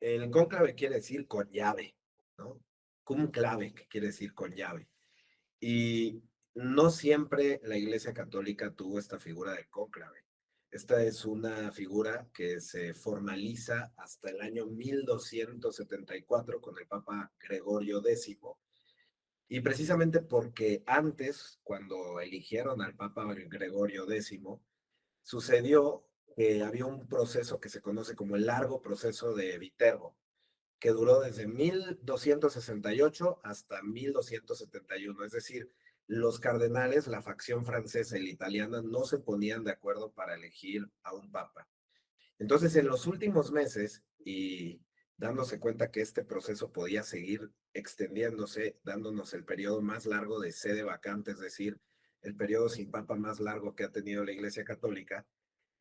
El cónclave quiere decir con llave, ¿no? Cum clave, que quiere decir con llave. Y no siempre la Iglesia Católica tuvo esta figura del cónclave. Esta es una figura que se formaliza hasta el año 1274 con el Papa Gregorio X. Y precisamente porque antes, cuando eligieron al Papa Gregorio X, sucedió que había un proceso que se conoce como el largo proceso de Viterbo, que duró desde 1268 hasta 1271. Es decir, los cardenales, la facción francesa y la italiana, no se ponían de acuerdo para elegir a un papa. Entonces, en los últimos meses, y dándose cuenta que este proceso podía seguir extendiéndose, dándonos el periodo más largo de sede vacante, es decir, el periodo sin papa más largo que ha tenido la Iglesia Católica,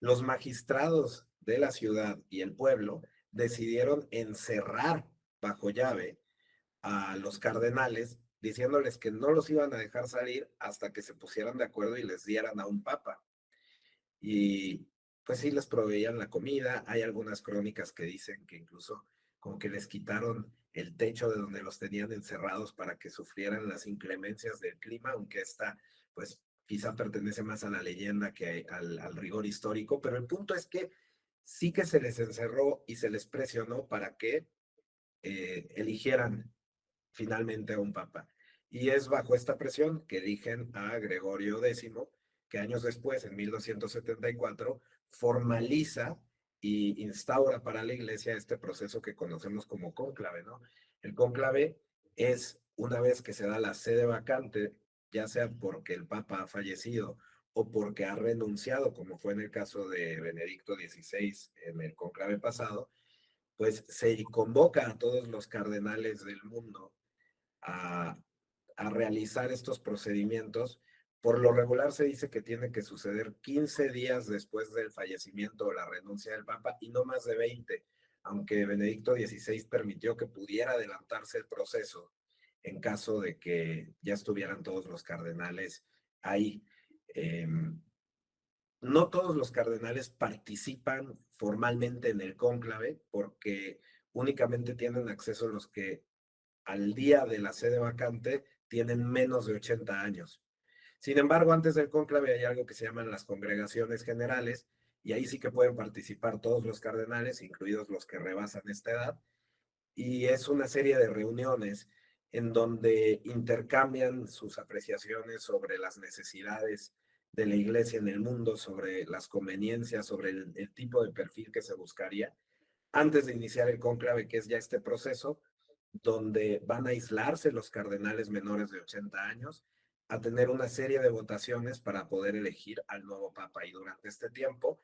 los magistrados de la ciudad y el pueblo decidieron encerrar bajo llave a los cardenales, diciéndoles que no los iban a dejar salir hasta que se pusieran de acuerdo y les dieran a un papa. Y pues sí les proveían la comida. Hay algunas crónicas que dicen que incluso como que les quitaron el techo de donde los tenían encerrados para que sufrieran las inclemencias del clima, aunque esta pues quizá pertenece más a la leyenda que al rigor histórico, pero el punto es que sí que se les encerró y se les presionó para que eligieran finalmente a un papa. Y es bajo esta presión que eligen a Gregorio X, que años después, en 1274, formaliza y instaura para la iglesia este proceso que conocemos como cónclave, ¿no? El cónclave es una vez que se da la sede vacante, ya sea porque el papa ha fallecido o porque ha renunciado, como fue en el caso de Benedicto XVI en el cónclave pasado, pues se convoca a todos los cardenales del mundo a, a realizar estos procedimientos. Por lo regular se dice que tiene que suceder 15 días después del fallecimiento o la renuncia del Papa y no más de 20, aunque Benedicto XVI permitió que pudiera adelantarse el proceso en caso de que ya estuvieran todos los cardenales ahí. Eh, no todos los cardenales participan formalmente en el cónclave porque únicamente tienen acceso los que al día de la sede vacante tienen menos de 80 años. Sin embargo, antes del cónclave hay algo que se llaman las congregaciones generales y ahí sí que pueden participar todos los cardenales, incluidos los que rebasan esta edad, y es una serie de reuniones en donde intercambian sus apreciaciones sobre las necesidades de la iglesia en el mundo, sobre las conveniencias, sobre el tipo de perfil que se buscaría antes de iniciar el cónclave, que es ya este proceso donde van a aislarse los cardenales menores de 80 años, a tener una serie de votaciones para poder elegir al nuevo papa. Y durante este tiempo,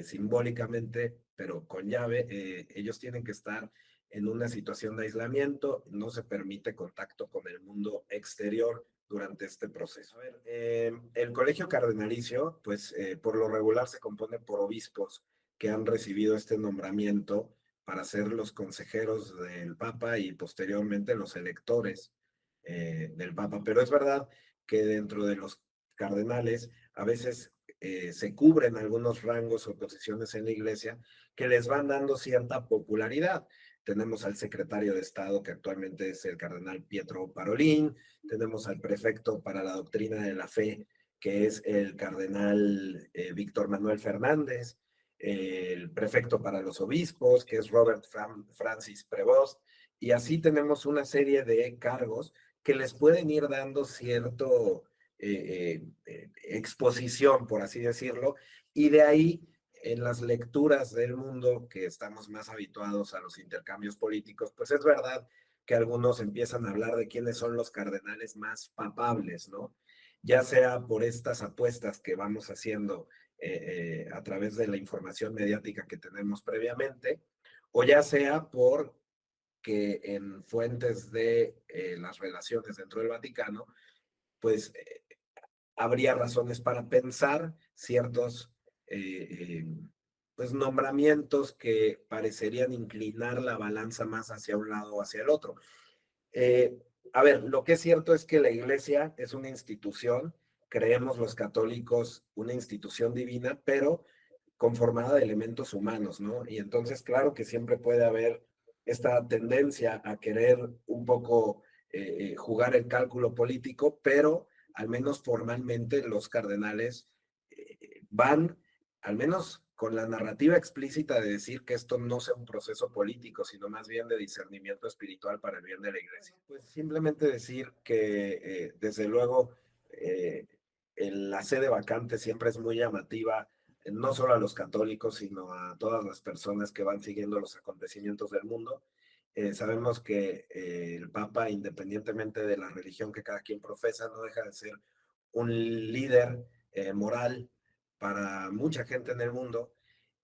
simbólicamente, pero con llave, ellos tienen que estar en una situación de aislamiento, no se permite contacto con el mundo exterior durante este proceso. A ver, el colegio cardenalicio, pues por lo regular se compone por obispos que han recibido este nombramiento para ser los consejeros del Papa y posteriormente los electores del Papa. Pero es verdad que dentro de los cardenales a veces se cubren algunos rangos o posiciones en la iglesia que les van dando cierta popularidad. Tenemos al secretario de Estado, que actualmente es el cardenal Pietro Parolin, tenemos al prefecto para la doctrina de la fe, que es el cardenal Víctor Manuel Fernández, el prefecto para los obispos, que es Robert Francis Prevost, y así tenemos una serie de cargos que les pueden ir dando cierto exposición, por así decirlo, y de ahí en las lecturas del mundo que estamos más habituados a los intercambios políticos, pues es verdad que algunos empiezan a hablar de quiénes son los cardenales más papables, ¿no? Ya sea por estas apuestas que vamos haciendo a través de la información mediática que tenemos previamente, o ya sea por que en fuentes de las relaciones dentro del Vaticano, pues habría razones para pensar ciertos pues nombramientos que parecerían inclinar la balanza más hacia un lado o hacia el otro. Eh, a ver, lo que es cierto es que la iglesia es una institución, creemos los católicos una institución divina, pero conformada de elementos humanos, ¿no? Y entonces, claro que siempre puede haber esta tendencia a querer un poco jugar el cálculo político, pero al menos formalmente los cardenales van, al menos con la narrativa explícita de decir que esto no sea un proceso político, sino más bien de discernimiento espiritual para el bien de la iglesia. Pues simplemente decir que desde luego la sede vacante siempre es muy llamativa, no solo a los católicos, sino a todas las personas que van siguiendo los acontecimientos del mundo. Sabemos que el Papa, independientemente de la religión que cada quien profesa, no deja de ser un líder moral para mucha gente en el mundo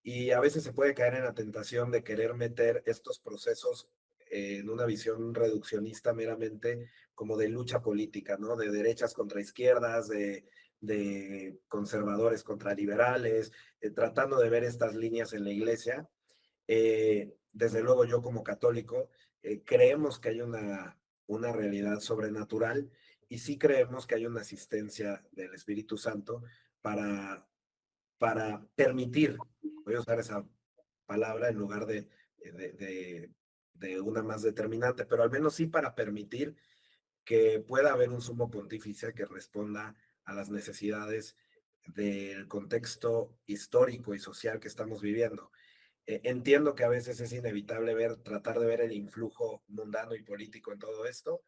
y a veces se puede caer en la tentación de querer meter estos procesos en una visión reduccionista meramente como de lucha política, ¿no? De derechas contra izquierdas, de conservadores contra liberales, tratando de ver estas líneas en la iglesia. Desde luego yo como católico creemos que hay una realidad sobrenatural y sí creemos que hay una asistencia del Espíritu Santo para, para permitir, voy a usar esa palabra en lugar de, de, de una más determinante, pero al menos sí para permitir que pueda haber un sumo pontífice que responda a las necesidades del contexto histórico y social que estamos viviendo. Entiendo que a veces es inevitable tratar de ver el influjo mundano y político en todo esto,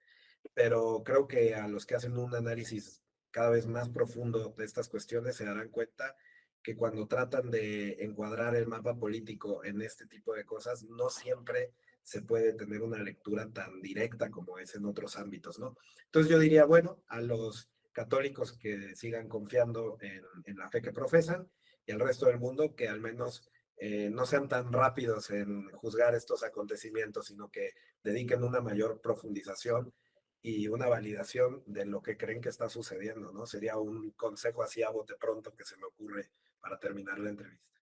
pero creo que a los que hacen un análisis cada vez más profundo de estas cuestiones se darán cuenta que cuando tratan de encuadrar el mapa político en este tipo de cosas, no siempre se puede tener una lectura tan directa como es en otros ámbitos, ¿no? Entonces yo diría, bueno, a los católicos que sigan confiando en la fe que profesan y al resto del mundo que al menos no sean tan rápidos en juzgar estos acontecimientos, sino que dediquen una mayor profundización y una validación de lo que creen que está sucediendo, ¿no? Sería un consejo así a bote pronto que se me ocurre para terminar la entrevista.